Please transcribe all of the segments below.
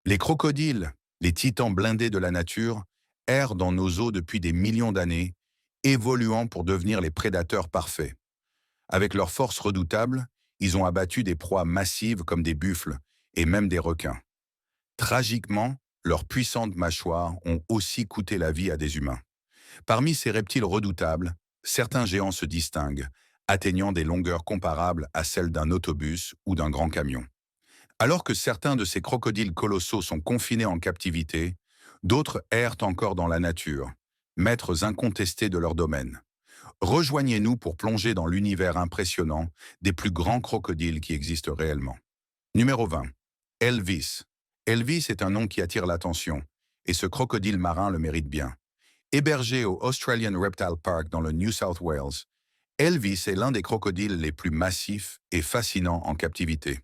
Les crocodiles, les titans blindés de la nature, errent dans nos eaux depuis des millions d'années, évoluant pour devenir les prédateurs parfaits. Avec leur force redoutable, ils ont abattu des proies massives comme des buffles et même des requins. Tragiquement, leurs puissantes mâchoires ont aussi coûté la vie à des humains. Parmi ces reptiles redoutables, certains géants se distinguent, atteignant des longueurs comparables à celles d'un autobus ou d'un grand camion. Alors que certains de ces crocodiles colossaux sont confinés en captivité, d'autres errent encore dans la nature, maîtres incontestés de leur domaine. Rejoignez-nous pour plonger dans l'univers impressionnant des plus grands crocodiles qui existent réellement. Numéro 20. Elvis. Elvis est un nom qui attire l'attention, et ce crocodile marin le mérite bien. Hébergé au Australian Reptile Park dans le New South Wales, Elvis est l'un des crocodiles les plus massifs et fascinants en captivité.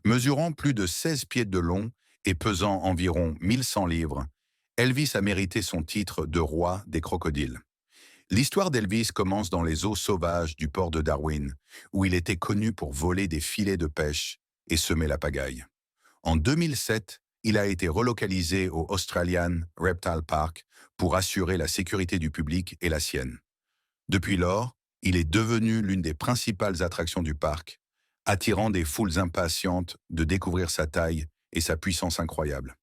Mesurant plus de 16 pieds de long et pesant environ 1100 livres, Elvis a mérité son titre de roi des crocodiles. L'histoire d'Elvis commence dans les eaux sauvages du port de Darwin, où il était connu pour voler des filets de pêche et semer la pagaille. En 2007, il a été relocalisé au Australian Reptile Park pour assurer la sécurité du public et la sienne. Depuis lors, il est devenu l'une des principales attractions du parc, attirant des foules impatientes de découvrir sa taille et sa puissance incroyable.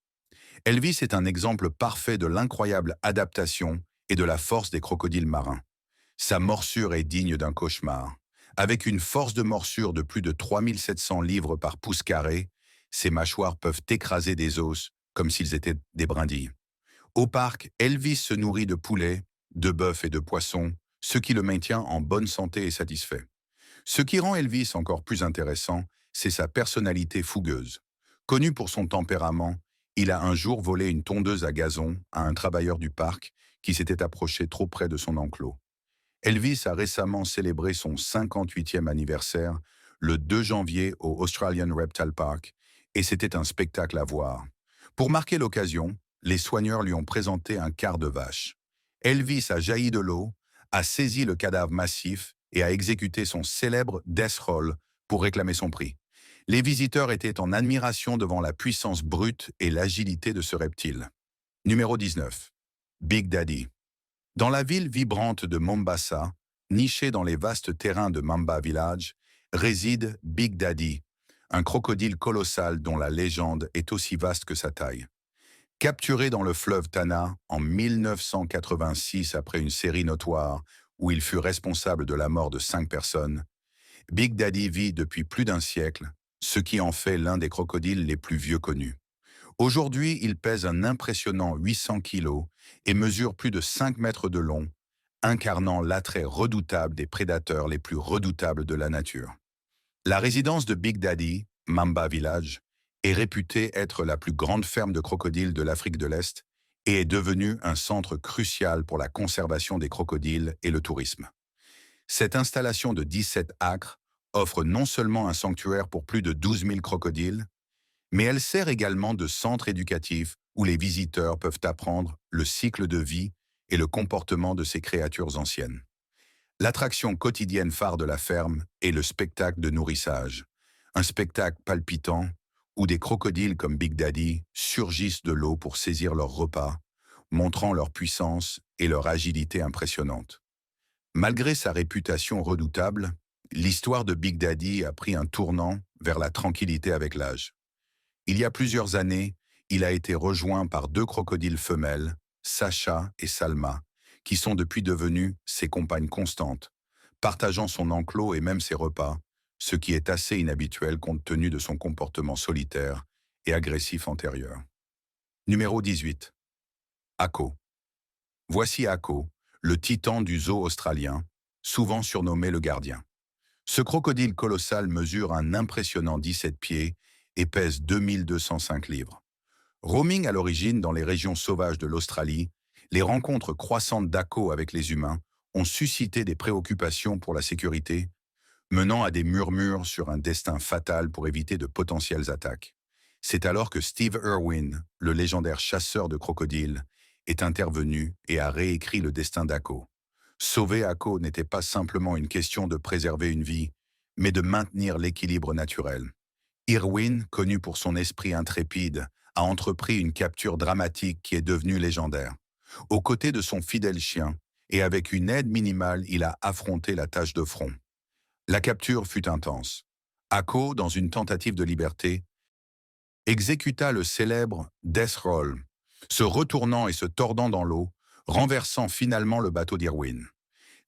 Elvis est un exemple parfait de l'incroyable adaptation et de la force des crocodiles marins. Sa morsure est digne d'un cauchemar. Avec une force de morsure de plus de 3700 livres par pouce carré, ses mâchoires peuvent écraser des os comme s'ils étaient des brindilles. Au parc, Elvis se nourrit de poulets, de bœufs et de poissons, ce qui le maintient en bonne santé et satisfait. Ce qui rend Elvis encore plus intéressant, c'est sa personnalité fougueuse. Connu pour son tempérament, il a un jour volé une tondeuse à gazon à un travailleur du parc qui s'était approché trop près de son enclos. Elvis a récemment célébré son 58e anniversaire le 2 janvier au Australian Reptile Park et c'était un spectacle à voir. Pour marquer l'occasion, les soigneurs lui ont présenté un quart de vache. Elvis a jailli de l'eau, a saisi le cadavre massif et a exécuté son célèbre death roll pour réclamer son prix. Les visiteurs étaient en admiration devant la puissance brute et l'agilité de ce reptile. Numéro 19. Big Daddy. Dans la ville vibrante de Mombasa, nichée dans les vastes terrains de Mamba Village, réside Big Daddy, un crocodile colossal dont la légende est aussi vaste que sa taille. Capturé dans le fleuve Tana en 1986 après une série notoire où il fut responsable de la mort de 5 personnes, Big Daddy vit depuis plus d'un siècle, ce qui en fait l'un des crocodiles les plus vieux connus. Aujourd'hui, il pèse un impressionnant 800 kilos et mesure plus de 5 mètres de long, incarnant l'attrait redoutable des prédateurs les plus redoutables de la nature. La résidence de Big Daddy, Mamba Village, est réputée être la plus grande ferme de crocodiles de l'Afrique de l'Est et est devenue un centre crucial pour la conservation des crocodiles et le tourisme. Cette installation de 17 acres offre non seulement un sanctuaire pour plus de 12 000 crocodiles, mais elle sert également de centre éducatif où les visiteurs peuvent apprendre le cycle de vie et le comportement de ces créatures anciennes. L'attraction quotidienne phare de la ferme est le spectacle de nourrissage, un spectacle palpitant où des crocodiles comme Big Daddy surgissent de l'eau pour saisir leur repas, montrant leur puissance et leur agilité impressionnante. Malgré sa réputation redoutable, l'histoire de Big Daddy a pris un tournant vers la tranquillité avec l'âge. Il y a plusieurs années, il a été rejoint par 2 crocodiles femelles, Sacha et Salma, qui sont depuis devenues ses compagnes constantes, partageant son enclos et même ses repas, ce qui est assez inhabituel compte tenu de son comportement solitaire et agressif antérieur. Numéro 18. Ako. Voici Ako, le titan du zoo australien, souvent surnommé le gardien. Ce crocodile colossal mesure un impressionnant 17 pieds et pèse 2205 livres. Roaming à l'origine dans les régions sauvages de l'Australie, les rencontres croissantes d'Ako avec les humains ont suscité des préoccupations pour la sécurité, menant à des murmures sur un destin fatal pour éviter de potentielles attaques. C'est alors que Steve Irwin, le légendaire chasseur de crocodiles, est intervenu et a réécrit le destin d'Ako. Sauver Ako n'était pas simplement une question de préserver une vie, mais de maintenir l'équilibre naturel. Irwin, connu pour son esprit intrépide, a entrepris une capture dramatique qui est devenue légendaire. Aux côtés de son fidèle chien, et avec une aide minimale, il a affronté la tâche de front. La capture fut intense. Ako, dans une tentative de liberté, exécuta le célèbre Death Roll, se retournant et se tordant dans l'eau, renversant finalement le bateau d'Irwin.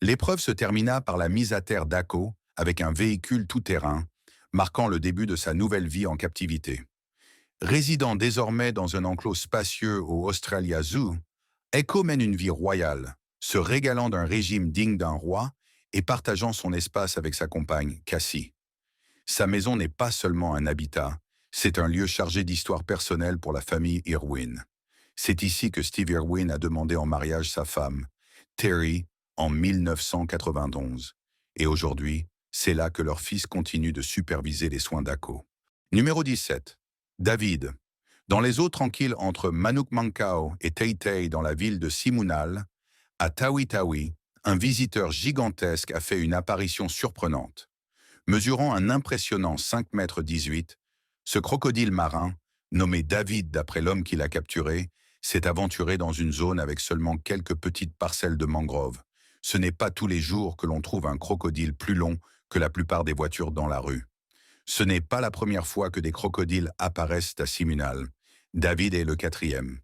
L'épreuve se termina par la mise à terre d'Ako avec un véhicule tout-terrain, marquant le début de sa nouvelle vie en captivité. Résidant désormais dans un enclos spacieux au Australia Zoo, Echo mène une vie royale, se régalant d'un régime digne d'un roi et partageant son espace avec sa compagne, Cassie. Sa maison n'est pas seulement un habitat, c'est un lieu chargé d'histoires personnelles pour la famille Irwin. C'est ici que Steve Irwin a demandé en mariage sa femme, Terry, en 1991. Et aujourd'hui, c'est là que leur fils continue de superviser les soins d'Ako. Numéro 17. David. Dans les eaux tranquilles entre Manukmankau et Teitei dans la ville de Simunal, à Tawi-Tawi, un visiteur gigantesque a fait une apparition surprenante. Mesurant un impressionnant 5,18 m, ce crocodile marin, nommé David d'après l'homme qui l'a capturé, s'est aventuré dans une zone avec seulement quelques petites parcelles de mangroves. Ce n'est pas tous les jours que l'on trouve un crocodile plus long que la plupart des voitures dans la rue. Ce n'est pas la première fois que des crocodiles apparaissent à Simunal. David est le 4e.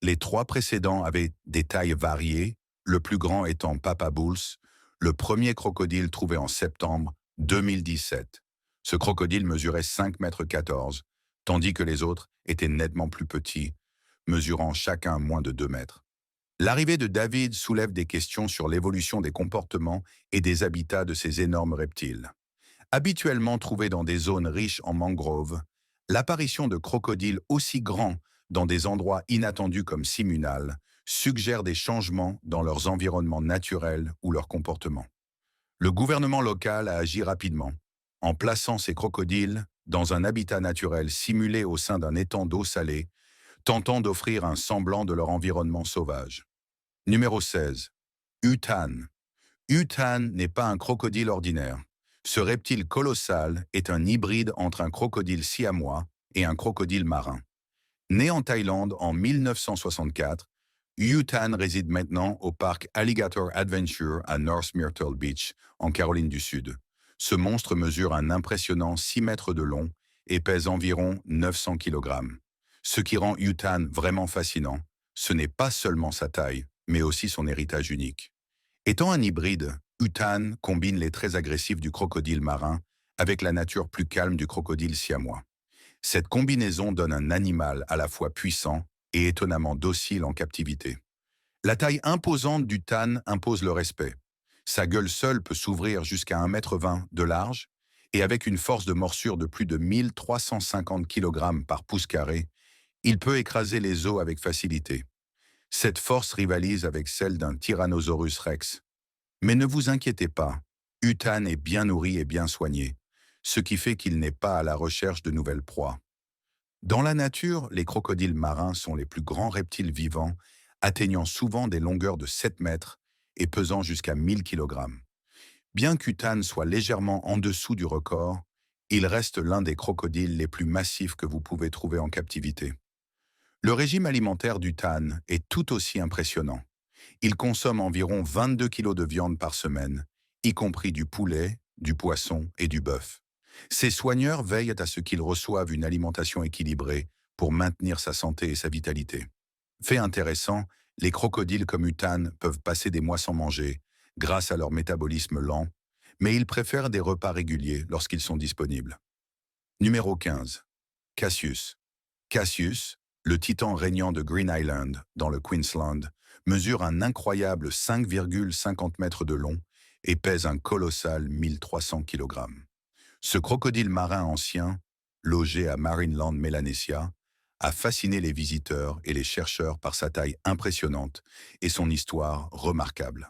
Les 3 précédents avaient des tailles variées, le plus grand étant Papa Bulls, le premier crocodile trouvé en septembre 2017. Ce crocodile mesurait 5,14 m, tandis que les autres étaient nettement plus petits, mesurant chacun moins de 2 mètres. L'arrivée de David soulève des questions sur l'évolution des comportements et des habitats de ces énormes reptiles. Habituellement trouvés dans des zones riches en mangroves, l'apparition de crocodiles aussi grands dans des endroits inattendus comme Simunal suggère des changements dans leurs environnements naturels ou leurs comportements. Le gouvernement local a agi rapidement, en plaçant ces crocodiles dans un habitat naturel simulé au sein d'un étang d'eau salée, tentant d'offrir un semblant de leur environnement sauvage. Numéro 16. Utan. Utan n'est pas un crocodile ordinaire. Ce reptile colossal est un hybride entre un crocodile siamois et un crocodile marin. Né en Thaïlande en 1964, Utan réside maintenant au parc Alligator Adventure à North Myrtle Beach, en Caroline du Sud. Ce monstre mesure un impressionnant 6 mètres de long et pèse environ 900 kg. Ce qui rend Utan vraiment fascinant, ce n'est pas seulement sa taille, mais aussi son héritage unique. Étant un hybride, Utan combine les traits agressifs du crocodile marin avec la nature plus calme du crocodile siamois. Cette combinaison donne un animal à la fois puissant et étonnamment docile en captivité. La taille imposante d'Utan impose le respect. Sa gueule seule peut s'ouvrir jusqu'à 1,20 m de large et avec une force de morsure de plus de 1350 kg par pouce carré, il peut écraser les os avec facilité. Cette force rivalise avec celle d'un Tyrannosaurus rex. Mais ne vous inquiétez pas, Utan est bien nourri et bien soigné, ce qui fait qu'il n'est pas à la recherche de nouvelles proies. Dans la nature, les crocodiles marins sont les plus grands reptiles vivants, atteignant souvent des longueurs de 7 mètres et pesant jusqu'à 1000 kg. Bien qu'Utan soit légèrement en dessous du record, il reste l'un des crocodiles les plus massifs que vous pouvez trouver en captivité. Le régime alimentaire d'Utan est tout aussi impressionnant. Il consomme environ 22 kg de viande par semaine, y compris du poulet, du poisson et du bœuf. Ses soigneurs veillent à ce qu'il reçoive une alimentation équilibrée pour maintenir sa santé et sa vitalité. Fait intéressant, les crocodiles comme Utan peuvent passer des mois sans manger, grâce à leur métabolisme lent, mais ils préfèrent des repas réguliers lorsqu'ils sont disponibles. Numéro 15. Cassius. Cassius, le titan régnant de Green Island, dans le Queensland, mesure un incroyable 5,50 mètres de long et pèse un colossal 1300 kg. Ce crocodile marin ancien, logé à Marineland Melanesia, a fasciné les visiteurs et les chercheurs par sa taille impressionnante et son histoire remarquable.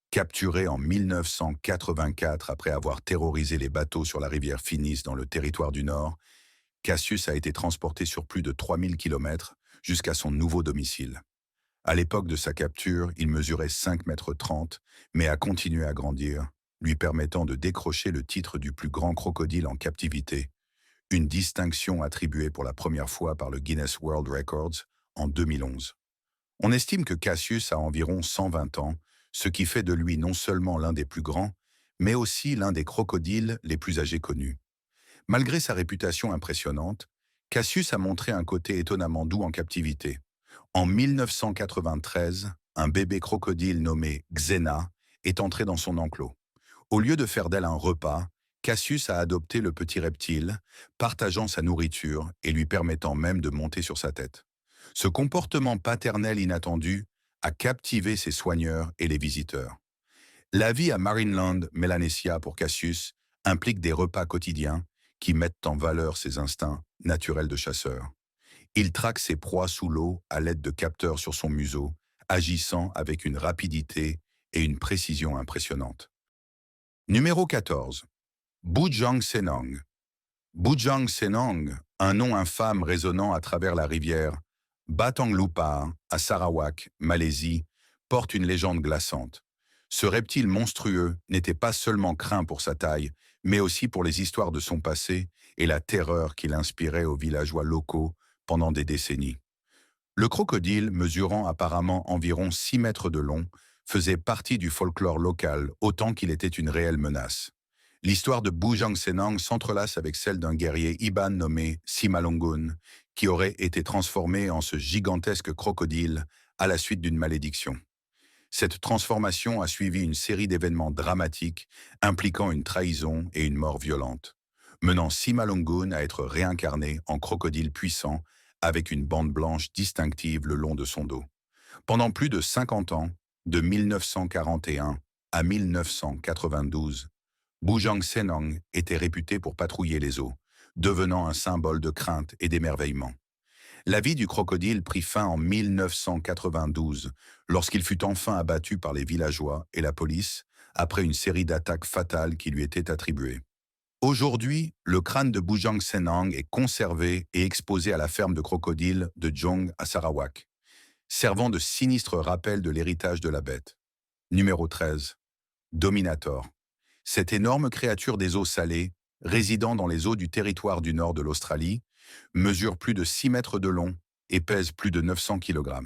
Capturé en 1984 après avoir terrorisé les bateaux sur la rivière Finis dans le territoire du Nord, Cassius a été transporté sur plus de 3000 km jusqu'à son nouveau domicile. À l'époque de sa capture, il mesurait 5,30 m, mais a continué à grandir, lui permettant de décrocher le titre du plus grand crocodile en captivité, une distinction attribuée pour la première fois par le Guinness World Records en 2011. On estime que Cassius a environ 120 ans, ce qui fait de lui non seulement l'un des plus grands, mais aussi l'un des crocodiles les plus âgés connus. Malgré sa réputation impressionnante, Cassius a montré un côté étonnamment doux en captivité. En 1993, un bébé crocodile nommé Xena est entré dans son enclos. Au lieu de faire d'elle un repas, Cassius a adopté le petit reptile, partageant sa nourriture et lui permettant même de monter sur sa tête. Ce comportement paternel inattendu a captivé ses soigneurs et les visiteurs. La vie à Marineland, Melanesia pour Cassius implique des repas quotidiens qui mettent en valeur ses instincts naturels de chasseur. Il traque ses proies sous l'eau à l'aide de capteurs sur son museau, agissant avec une rapidité et une précision impressionnantes. Numéro 14. Bujang Senong. Bujang Senong, un nom infâme résonnant à travers la rivière Batang Lupa, à Sarawak, Malaisie, porte une légende glaçante. Ce reptile monstrueux n'était pas seulement craint pour sa taille, mais aussi pour les histoires de son passé et la terreur qu'il inspirait aux villageois locaux pendant des décennies. Le crocodile, mesurant apparemment environ 6 mètres de long, faisait partie du folklore local autant qu'il était une réelle menace. L'histoire de Bujang Senang s'entrelace avec celle d'un guerrier Iban nommé Simalongun, qui aurait été transformé en ce gigantesque crocodile à la suite d'une malédiction. Cette transformation a suivi une série d'événements dramatiques impliquant une trahison et une mort violente, menant Simalongun à être réincarné en crocodile puissant avec une bande blanche distinctive le long de son dos. Pendant plus de 50 ans, de 1941 à 1992, Bujang Senong était réputé pour patrouiller les eaux, devenant un symbole de crainte et d'émerveillement. La vie du crocodile prit fin en 1992, lorsqu'il fut enfin abattu par les villageois et la police, après une série d'attaques fatales qui lui étaient attribuées. Aujourd'hui, le crâne de Bujang Senang est conservé et exposé à la ferme de crocodiles de Jong à Sarawak, servant de sinistre rappel de l'héritage de la bête. Numéro 13. Dominator. Cette énorme créature des eaux salées, résidant dans les eaux du territoire du nord de l'Australie, mesure plus de 6 mètres de long et pèse plus de 900 kg.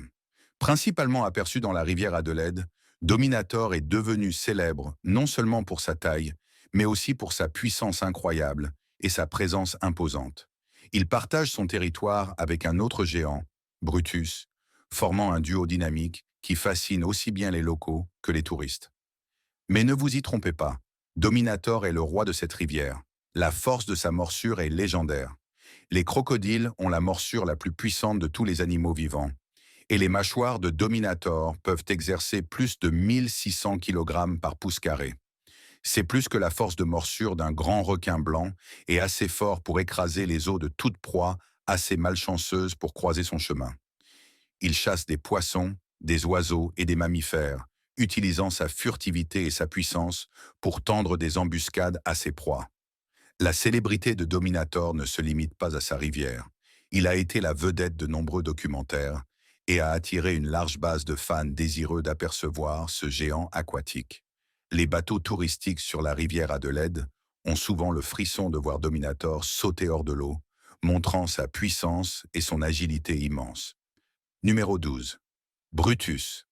Principalement aperçu dans la rivière Adelaide, Dominator est devenu célèbre non seulement pour sa taille, mais aussi pour sa puissance incroyable et sa présence imposante. Il partage son territoire avec un autre géant, Brutus, formant un duo dynamique qui fascine aussi bien les locaux que les touristes. Mais ne vous y trompez pas, Dominator est le roi de cette rivière. La force de sa morsure est légendaire. Les crocodiles ont la morsure la plus puissante de tous les animaux vivants, et les mâchoires de Dominator peuvent exercer plus de 1600 kg par pouce carré. C'est plus que la force de morsure d'un grand requin blanc et assez fort pour écraser les os de toute proie assez malchanceuse pour croiser son chemin. Il chasse des poissons, des oiseaux et des mammifères, utilisant sa furtivité et sa puissance pour tendre des embuscades à ses proies. La célébrité de Dominator ne se limite pas à sa rivière. Il a été la vedette de nombreux documentaires et a attiré une large base de fans désireux d'apercevoir ce géant aquatique. Les bateaux touristiques sur la rivière Adelaide ont souvent le frisson de voir Dominator sauter hors de l'eau, montrant sa puissance et son agilité immense. Numéro 12. Brutus.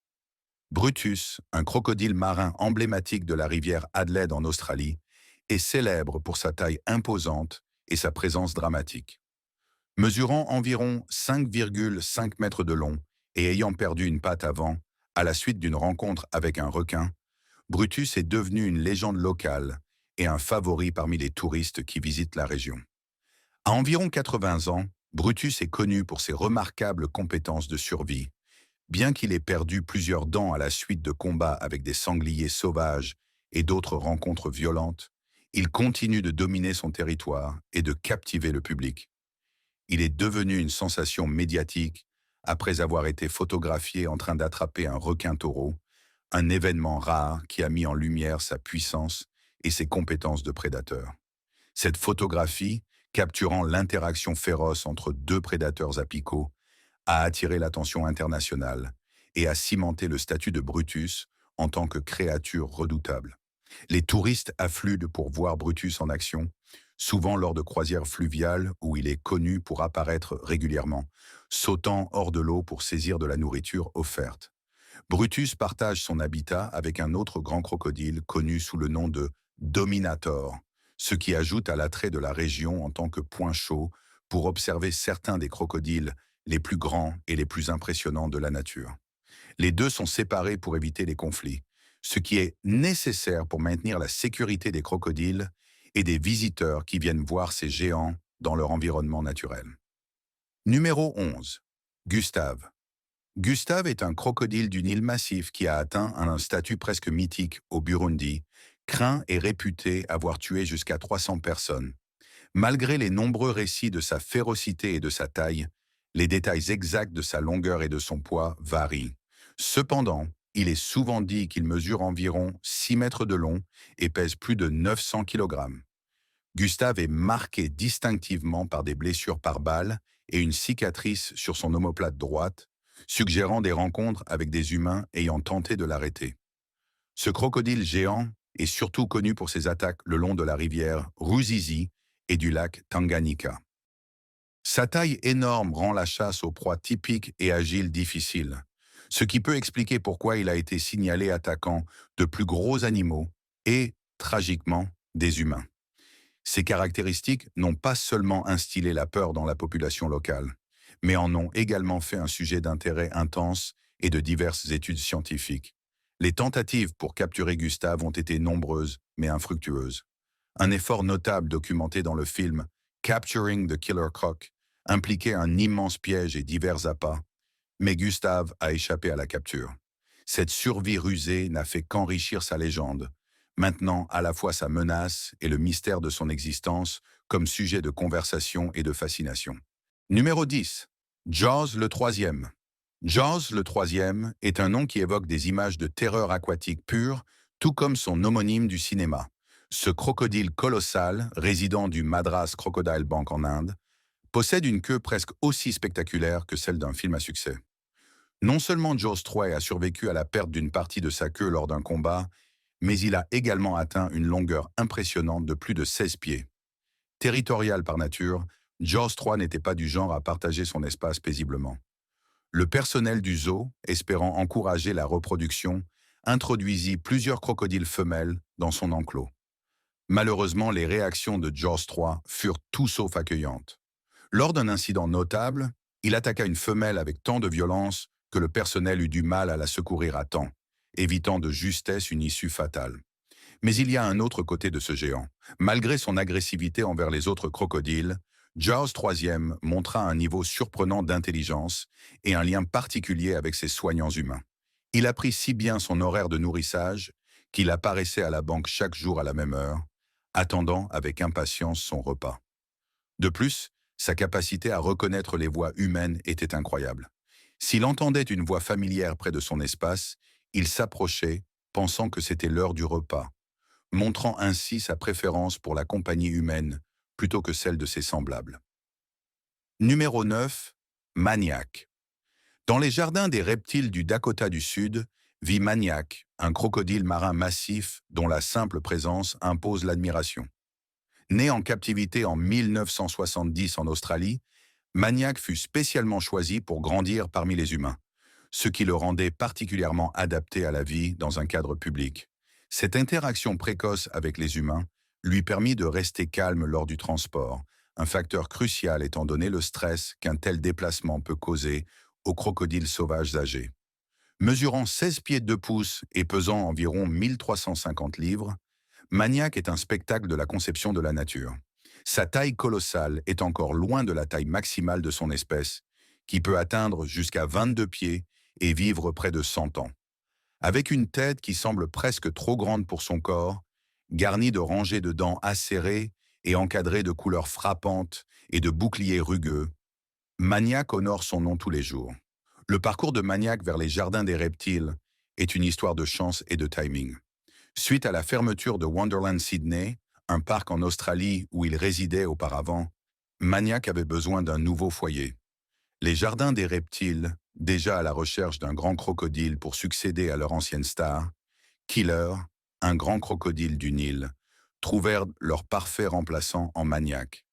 Brutus, un crocodile marin emblématique de la rivière Adelaide en Australie, est célèbre pour sa taille imposante et sa présence dramatique. Mesurant environ 5,5 mètres de long et ayant perdu une patte avant, à la suite d'une rencontre avec un requin, Brutus est devenu une légende locale et un favori parmi les touristes qui visitent la région. À environ 80 ans, Brutus est connu pour ses remarquables compétences de survie. Bien qu'il ait perdu plusieurs dents à la suite de combats avec des sangliers sauvages et d'autres rencontres violentes, il continue de dominer son territoire et de captiver le public. Il est devenu une sensation médiatique après avoir été photographié en train d'attraper un requin-taureau, un événement rare qui a mis en lumière sa puissance et ses compétences de prédateur. Cette photographie, capturant l'interaction féroce entre deux prédateurs apicaux, a attiré l'attention internationale et a cimenté le statut de Brutus en tant que créature redoutable. Les touristes affluent pour voir Brutus en action, souvent lors de croisières fluviales où il est connu pour apparaître régulièrement, sautant hors de l'eau pour saisir de la nourriture offerte. Brutus partage son habitat avec un autre grand crocodile connu sous le nom de Dominator, ce qui ajoute à l'attrait de la région en tant que point chaud pour observer certains des crocodiles les plus grands et les plus impressionnants de la nature. Les deux sont séparés pour éviter les conflits, ce qui est nécessaire pour maintenir la sécurité des crocodiles et des visiteurs qui viennent voir ces géants dans leur environnement naturel. Numéro 11. Gustave. Gustave est un crocodile du Nil massif qui a atteint un statut presque mythique au Burundi, craint et réputé avoir tué jusqu'à 300 personnes. Malgré les nombreux récits de sa férocité et de sa taille, les détails exacts de sa longueur et de son poids varient. Cependant, il est souvent dit qu'il mesure environ 6 mètres de long et pèse plus de 900 kg. Gustave est marqué distinctivement par des blessures par balle et une cicatrice sur son omoplate droite, suggérant des rencontres avec des humains ayant tenté de l'arrêter. Ce crocodile géant est surtout connu pour ses attaques le long de la rivière Ruzizi et du lac Tanganyika. Sa taille énorme rend la chasse aux proies typiques et agiles difficile, ce qui peut expliquer pourquoi il a été signalé attaquant de plus gros animaux et, tragiquement, des humains. Ces caractéristiques n'ont pas seulement instillé la peur dans la population locale, mais en ont également fait un sujet d'intérêt intense et de diverses études scientifiques. Les tentatives pour capturer Gustave ont été nombreuses, mais infructueuses. Un effort notable documenté dans le film Capturing the Killer Croc impliquait un immense piège et divers appâts, mais Gustave a échappé à la capture. Cette survie rusée n'a fait qu'enrichir sa légende, maintenant à la fois sa menace et le mystère de son existence comme sujet de conversation et de fascination. Numéro 10. Jaws le troisième. Jaws le troisième est un nom qui évoque des images de terreur aquatique pure, tout comme son homonyme du cinéma. Ce crocodile colossal, résident du Madras Crocodile Bank en Inde, possède une queue presque aussi spectaculaire que celle d'un film à succès. Non seulement Jaws 3 a survécu à la perte d'une partie de sa queue lors d'un combat, mais il a également atteint une longueur impressionnante de plus de 16 pieds. Territorial par nature, Jaws 3 n'était pas du genre à partager son espace paisiblement. Le personnel du zoo, espérant encourager la reproduction, introduisit plusieurs crocodiles femelles dans son enclos. Malheureusement, les réactions de Jaws 3 furent tout sauf accueillantes. Lors d'un incident notable, il attaqua une femelle avec tant de violence que le personnel eut du mal à la secourir à temps, évitant de justesse une issue fatale. Mais il y a un autre côté de ce géant. Malgré son agressivité envers les autres crocodiles, Jaws III montra un niveau surprenant d'intelligence et un lien particulier avec ses soignants humains. Il apprit si bien son horaire de nourrissage qu'il apparaissait à la banque chaque jour à la même heure, attendant avec impatience son repas. De plus, sa capacité à reconnaître les voix humaines était incroyable. S'il entendait une voix familière près de son espace, il s'approchait, pensant que c'était l'heure du repas, montrant ainsi sa préférence pour la compagnie humaine plutôt que celle de ses semblables. Numéro 9. Maniac. Dans les jardins des reptiles du Dakota du Sud, vit Maniac, un crocodile marin massif dont la simple présence impose l'admiration. Né en captivité en 1970 en Australie, Maniac fut spécialement choisi pour grandir parmi les humains, ce qui le rendait particulièrement adapté à la vie dans un cadre public. Cette interaction précoce avec les humains lui permit de rester calme lors du transport, un facteur crucial étant donné le stress qu'un tel déplacement peut causer aux crocodiles sauvages âgés. Mesurant 16 pieds 2 pouces et pesant environ 1350 livres, Maniac est un spectacle de la conception de la nature. Sa taille colossale est encore loin de la taille maximale de son espèce, qui peut atteindre jusqu'à 22 pieds et vivre près de 100 ans. Avec une tête qui semble presque trop grande pour son corps, garnie de rangées de dents acérées et encadrée de couleurs frappantes et de boucliers rugueux, Maniac honore son nom tous les jours. Le parcours de Maniac vers les jardins des reptiles est une histoire de chance et de timing. Suite à la fermeture de Wonderland Sydney, un parc en Australie où il résidait auparavant, Maniac avait besoin d'un nouveau foyer. Les jardins des reptiles, déjà à la recherche d'un grand crocodile pour succéder à leur ancienne star, Killer, un grand crocodile du Nil, trouvèrent leur parfait remplaçant en Maniac.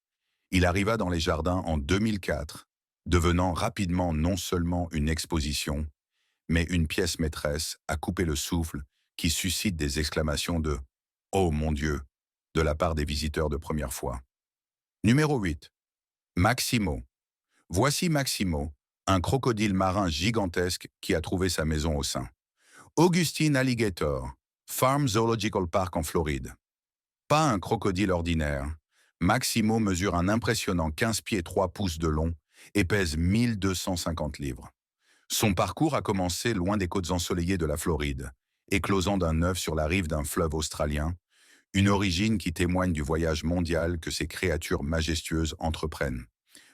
Il arriva dans les jardins en 2004, devenant rapidement non seulement une exposition, mais une pièce maîtresse à couper le souffle qui suscite des exclamations de «Oh mon Dieu!» de la part des visiteurs de première fois. Numéro 8. Maximo. Voici Maximo, un crocodile marin gigantesque qui a trouvé sa maison au sein. Augustine Alligator, Farm Zoological Park en Floride. Pas un crocodile ordinaire. Maximo mesure un impressionnant 15 pieds 3 pouces de long et pèse 1250 livres. Son parcours a commencé loin des côtes ensoleillées de la Floride, éclosant d'un œuf sur la rive d'un fleuve australien, une origine qui témoigne du voyage mondial que ces créatures majestueuses entreprennent.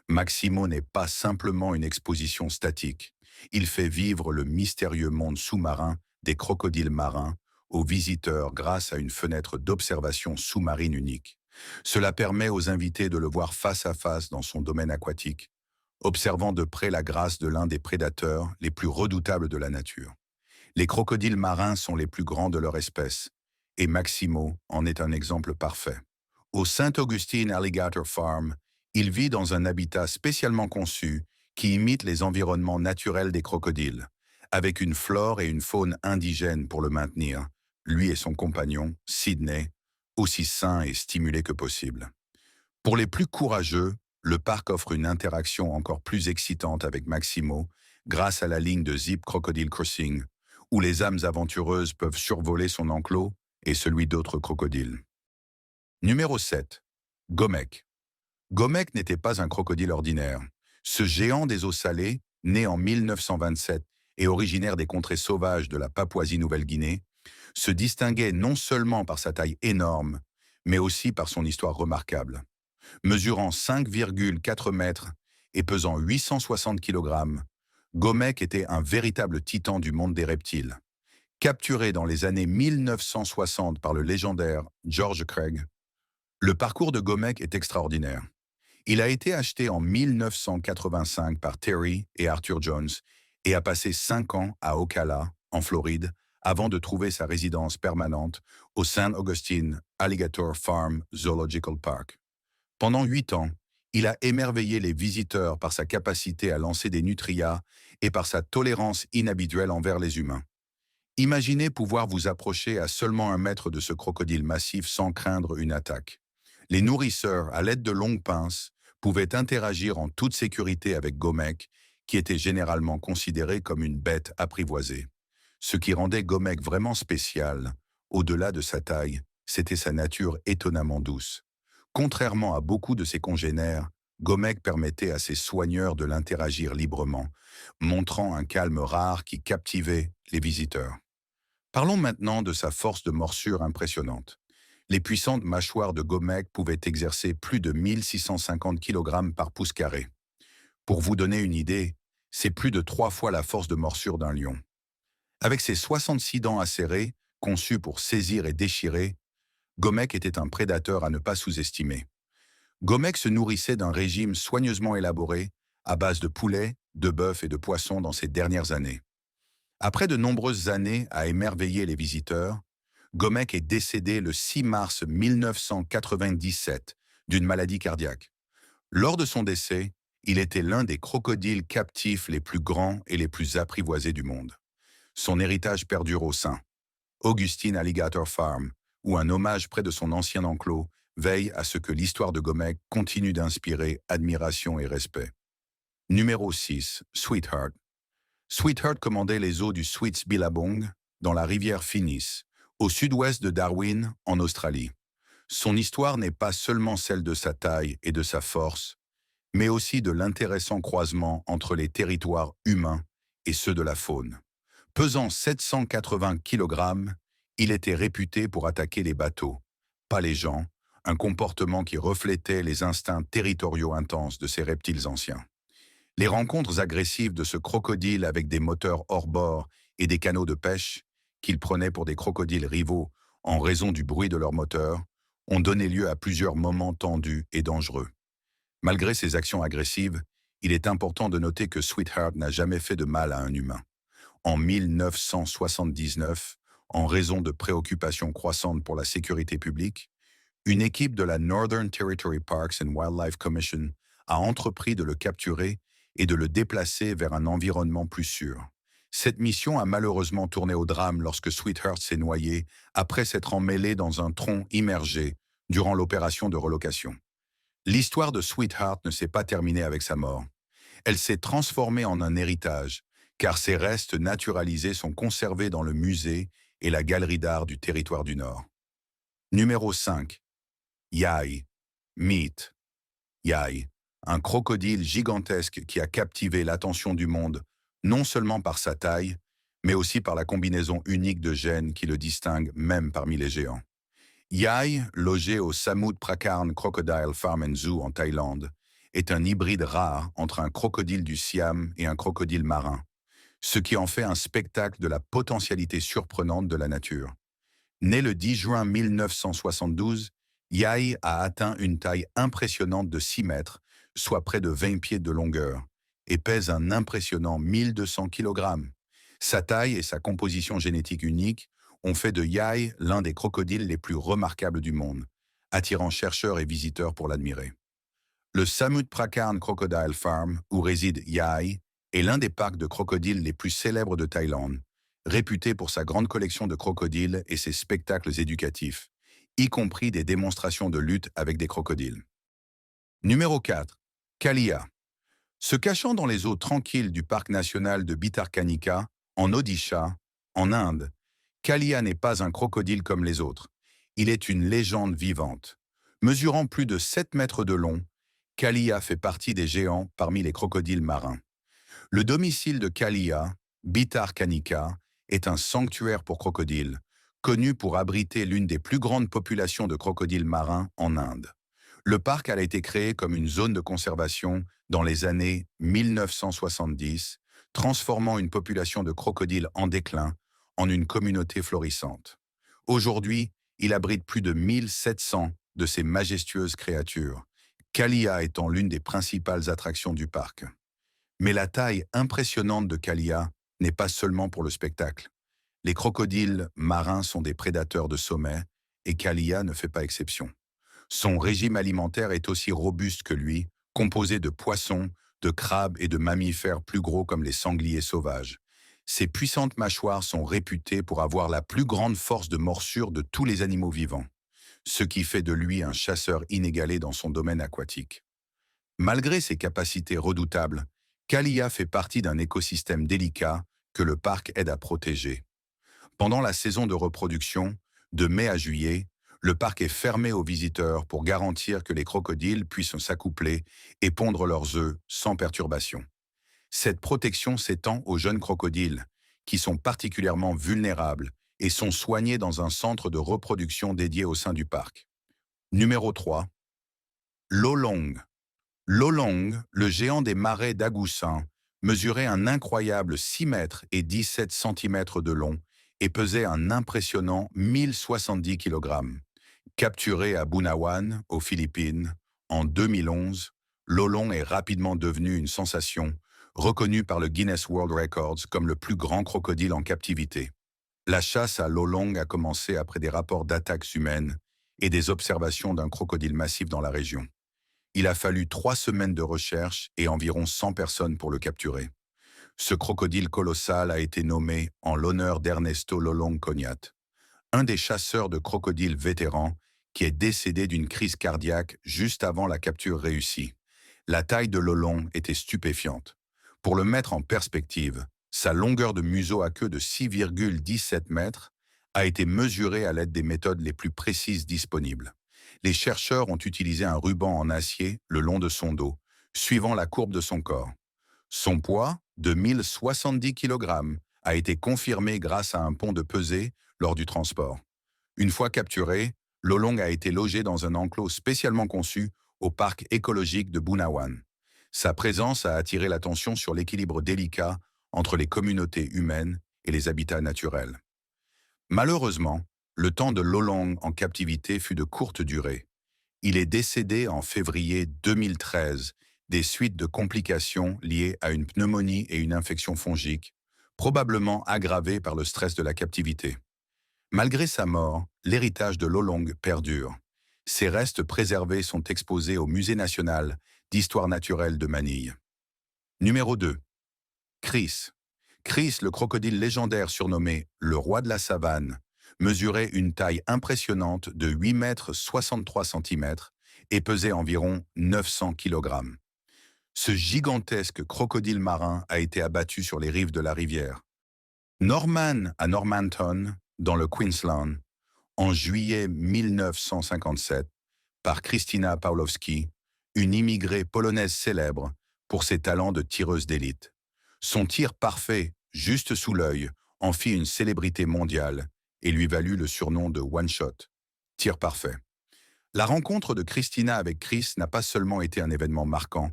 Maximo n'est pas simplement une exposition statique. Il fait vivre le mystérieux monde sous-marin des crocodiles marins aux visiteurs grâce à une fenêtre d'observation sous-marine unique. Cela permet aux invités de le voir face à face dans son domaine aquatique, observant de près la grâce de l'un des prédateurs les plus redoutables de la nature. Les crocodiles marins sont les plus grands de leur espèce, et Maximo en est un exemple parfait. Au St. Augustine Alligator Farm, il vit dans un habitat spécialement conçu qui imite les environnements naturels des crocodiles, avec une flore et une faune indigènes pour le maintenir, lui et son compagnon, Sydney, aussi sains et stimulés que possible. Pour les plus courageux, le parc offre une interaction encore plus excitante avec Maximo grâce à la ligne de Zip Crocodile Crossing, où les âmes aventureuses peuvent survoler son enclos et celui d'autres crocodiles. Numéro 7. Gomek. Gomek n'était pas un crocodile ordinaire. Ce géant des eaux salées, né en 1927 et originaire des contrées sauvages de la Papouasie-Nouvelle-Guinée, se distinguait non seulement par sa taille énorme, mais aussi par son histoire remarquable. Mesurant 5,4 mètres et pesant 860 kg, Gomek était un véritable titan du monde des reptiles. Capturé dans les années 1960 par le légendaire George Craig, le parcours de Gomek est extraordinaire. Il a été acheté en 1985 par Terry et Arthur Jones et a passé 5 ans à Ocala, en Floride, avant de trouver sa résidence permanente au St. Augustine Alligator Farm Zoological Park. Pendant 8 ans, il a émerveillé les visiteurs par sa capacité à lancer des nutrias et par sa tolérance inhabituelle envers les humains. Imaginez pouvoir vous approcher à seulement 1 mètre de ce crocodile massif sans craindre une attaque. Les nourrisseurs, à l'aide de longues pinces, pouvaient interagir en toute sécurité avec Gomek, qui était généralement considéré comme une bête apprivoisée. Ce qui rendait Gomek vraiment spécial, au-delà de sa taille, c'était sa nature étonnamment douce. Contrairement à beaucoup de ses congénères, Gomek permettait à ses soigneurs de l'interagir librement, montrant un calme rare qui captivait les visiteurs. Parlons maintenant de sa force de morsure impressionnante. Les puissantes mâchoires de Gomek pouvaient exercer plus de 1650 kg par pouce carré. Pour vous donner une idée, c'est plus de 3 fois la force de morsure d'un lion. Avec ses 66 dents acérées, conçues pour saisir et déchirer, Gomek était un prédateur à ne pas sous-estimer. Gomek se nourrissait d'un régime soigneusement élaboré, à base de poulet, de bœuf et de poisson dans ses dernières années. Après de nombreuses années à émerveiller les visiteurs, Gomek est décédé le 6 mars 1997 d'une maladie cardiaque. Lors de son décès, il était l'un des crocodiles captifs les plus grands et les plus apprivoisés du monde. Son héritage perdure au sein. Augustine Alligator Farm, où un hommage près de son ancien enclos veille à ce que l'histoire de Gomek continue d'inspirer admiration et respect. Numéro 6. Sweetheart. Sweetheart commandait les eaux du Sweets Billabong, dans la rivière Finis, au sud-ouest de Darwin, en Australie. Son histoire n'est pas seulement celle de sa taille et de sa force, mais aussi de l'intéressant croisement entre les territoires humains et ceux de la faune. Pesant 780 kg, il était réputé pour attaquer les bateaux, pas les gens, un comportement qui reflétait les instincts territoriaux intenses de ces reptiles anciens. Les rencontres agressives de ce crocodile avec des moteurs hors bord et des canots de pêche, qu'il prenait pour des crocodiles rivaux en raison du bruit de leurs moteurs, ont donné lieu à plusieurs moments tendus et dangereux. Malgré ses actions agressives, il est important de noter que Sweetheart n'a jamais fait de mal à un humain. En 1979, en raison de préoccupations croissantes pour la sécurité publique, Une équipe de la Northern Territory Parks and Wildlife Commission a entrepris de le capturer et de le déplacer vers un environnement plus sûr. Cette mission a malheureusement tourné au drame lorsque Sweetheart s'est noyé après s'être emmêlé dans un tronc immergé durant l'opération de relocation. L'histoire de Sweetheart ne s'est pas terminée avec sa mort. Elle s'est transformée en un héritage, car ses restes naturalisés sont conservés dans le musée et la galerie d'art du Territoire du Nord. Numéro 5. Yai. Mythe. Yai. Un crocodile gigantesque qui a captivé l'attention du monde, non seulement par sa taille, mais aussi par la combinaison unique de gènes qui le distingue même parmi les géants. Yai, logé au Samut Prakarn Crocodile Farm and Zoo en Thaïlande, est un hybride rare entre un crocodile du Siam et un crocodile marin, ce qui en fait un spectacle de la potentialité surprenante de la nature. Né le 10 juin 1972, Yai a atteint une taille impressionnante de 6 mètres, soit près de 20 pieds de longueur, et pèse un impressionnant 1200 kg. Sa taille et sa composition génétique unique ont fait de Yai l'un des crocodiles les plus remarquables du monde, attirant chercheurs et visiteurs pour l'admirer. Le Samut Prakarn Crocodile Farm, où réside Yai, est l'un des parcs de crocodiles les plus célèbres de Thaïlande, réputé pour sa grande collection de crocodiles et ses spectacles éducatifs, y compris des démonstrations de lutte avec des crocodiles. Numéro 4. Kalia. Se cachant dans les eaux tranquilles du parc national de Bhitarkanika, en Odisha, en Inde, Kalia n'est pas un crocodile comme les autres. Il est une légende vivante. Mesurant plus de 7 mètres de long, Kalia fait partie des géants parmi les crocodiles marins. Le domicile de Kalia, Bhitarkanika, est un sanctuaire pour crocodiles, connu pour abriter l'une des plus grandes populations de crocodiles marins en Inde. Le parc a été créé comme une zone de conservation dans les années 1970, transformant une population de crocodiles en déclin en une communauté florissante. Aujourd'hui, il abrite plus de 1700 de ces majestueuses créatures, Kalia étant l'une des principales attractions du parc. Mais la taille impressionnante de Kalia n'est pas seulement pour le spectacle. Les crocodiles marins sont des prédateurs de sommet et Kalia ne fait pas exception. Son régime alimentaire est aussi robuste que lui, composé de poissons, de crabes et de mammifères plus gros comme les sangliers sauvages. Ses puissantes mâchoires sont réputées pour avoir la plus grande force de morsure de tous les animaux vivants, ce qui fait de lui un chasseur inégalé dans son domaine aquatique. Malgré ses capacités redoutables, Kalia fait partie d'un écosystème délicat que le parc aide à protéger. Pendant la saison de reproduction, de mai à juillet, le parc est fermé aux visiteurs pour garantir que les crocodiles puissent s'accoupler et pondre leurs œufs sans perturbation. Cette protection s'étend aux jeunes crocodiles, qui sont particulièrement vulnérables et sont soignés dans un centre de reproduction dédié au sein du parc. Numéro 3. Lolong. Lolong, le géant des marais d'Agoussin, mesurait un incroyable 6 mètres et 17 centimètres de long et pesait un impressionnant 1070 kg. Capturé à Bunawan, aux Philippines, en 2011, Lolong est rapidement devenu une sensation, reconnu par le Guinness World Records comme le plus grand crocodile en captivité. La chasse à Lolong a commencé après des rapports d'attaques humaines et des observations d'un crocodile massif dans la région. Il a fallu 3 semaines de recherche et environ 100 personnes pour le capturer. Ce crocodile colossal a été nommé en l'honneur d'Ernesto Lolong Cognat, un des chasseurs de crocodiles vétérans qui est décédé d'une crise cardiaque juste avant la capture réussie. La taille de Lolong était stupéfiante. Pour le mettre en perspective, sa longueur de museau à queue de 6,17 mètres a été mesurée à l'aide des méthodes les plus précises disponibles. Les chercheurs ont utilisé un ruban en acier le long de son dos, suivant la courbe de son corps. Son poids, de 1070 kg, a été confirmé grâce à un pont de pesée lors du transport. Une fois capturé, Lolong a été logé dans un enclos spécialement conçu au parc écologique de Bunawan. Sa présence a attiré l'attention sur l'équilibre délicat entre les communautés humaines et les habitats naturels. Malheureusement, le temps de Lolong en captivité fut de courte durée. Il est décédé en février 2013 des suites de complications liées à une pneumonie et une infection fongique, probablement aggravées par le stress de la captivité. Malgré sa mort, l'héritage de Lolong perdure. Ses restes préservés sont exposés au Musée national d'histoire naturelle de Manille. Numéro 2. Chris. Chris, le crocodile légendaire surnommé le roi de la savane, mesurait une taille impressionnante de 8 mètres 63 centimètres et pesait environ 900 kilogrammes. Ce gigantesque crocodile marin a été abattu sur les rives de la rivière Norman à Normanton, dans le Queensland, en juillet 1957, par Krystyna Pawłowski, une immigrée polonaise célèbre pour ses talents de tireuse d'élite. Son tir parfait, juste sous l'œil, en fit une célébrité mondiale et lui valut le surnom de One Shot, tir parfait. La rencontre de Krystyna avec Chris n'a pas seulement été un événement marquant,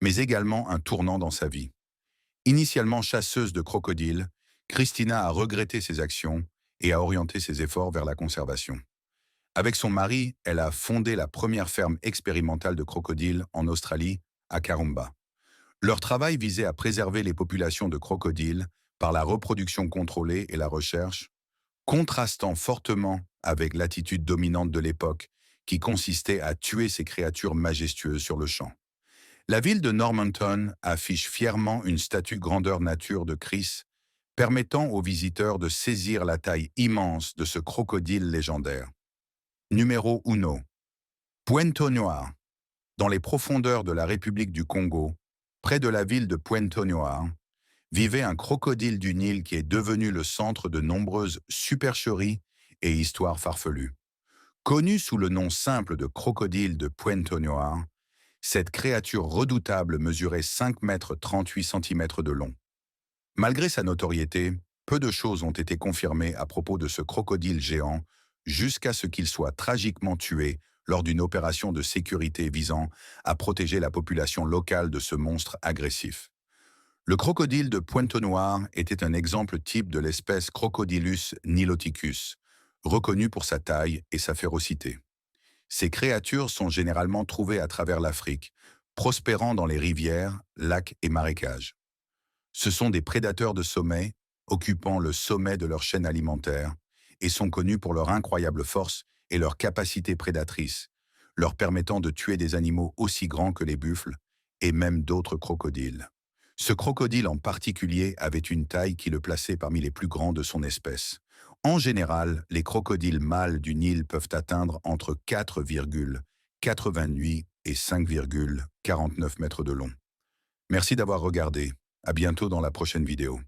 mais également un tournant dans sa vie. Initialement chasseuse de crocodiles, Krystyna a regretté ses actions et a orienté ses efforts vers la conservation. Avec son mari, elle a fondé la première ferme expérimentale de crocodiles en Australie, à Karumba. Leur travail visait à préserver les populations de crocodiles par la reproduction contrôlée et la recherche, contrastant fortement avec l'attitude dominante de l'époque qui consistait à tuer ces créatures majestueuses sur le champ. La ville de Normanton affiche fièrement une statue grandeur nature de Chris, permettant aux visiteurs de saisir la taille immense de ce crocodile légendaire. Numéro 1. Pointe Noire. Dans les profondeurs de la République du Congo, près de la ville de Pointe Noire, vivait un crocodile du Nil qui est devenu le centre de nombreuses supercheries et histoires farfelues. Connu sous le nom simple de crocodile de Pointe Noire, cette créature redoutable mesurait 5 mètres 38 centimètres de long. Malgré sa notoriété, peu de choses ont été confirmées à propos de ce crocodile géant jusqu'à ce qu'il soit tragiquement tué lors d'une opération de sécurité visant à protéger la population locale de ce monstre agressif. Le crocodile de Pointe Noire était un exemple type de l'espèce Crocodilus niloticus, reconnu pour sa taille et sa férocité. Ces créatures sont généralement trouvées à travers l'Afrique, prospérant dans les rivières, lacs et marécages. Ce sont des prédateurs de sommet, occupant le sommet de leur chaîne alimentaire, et sont connus pour leur incroyable force et leur capacité prédatrice, leur permettant de tuer des animaux aussi grands que les buffles et même d'autres crocodiles. Ce crocodile en particulier avait une taille qui le plaçait parmi les plus grands de son espèce. En général, les crocodiles mâles du Nil peuvent atteindre entre 4,88 et 5,49 mètres de long. Merci d'avoir regardé. À bientôt dans la prochaine vidéo.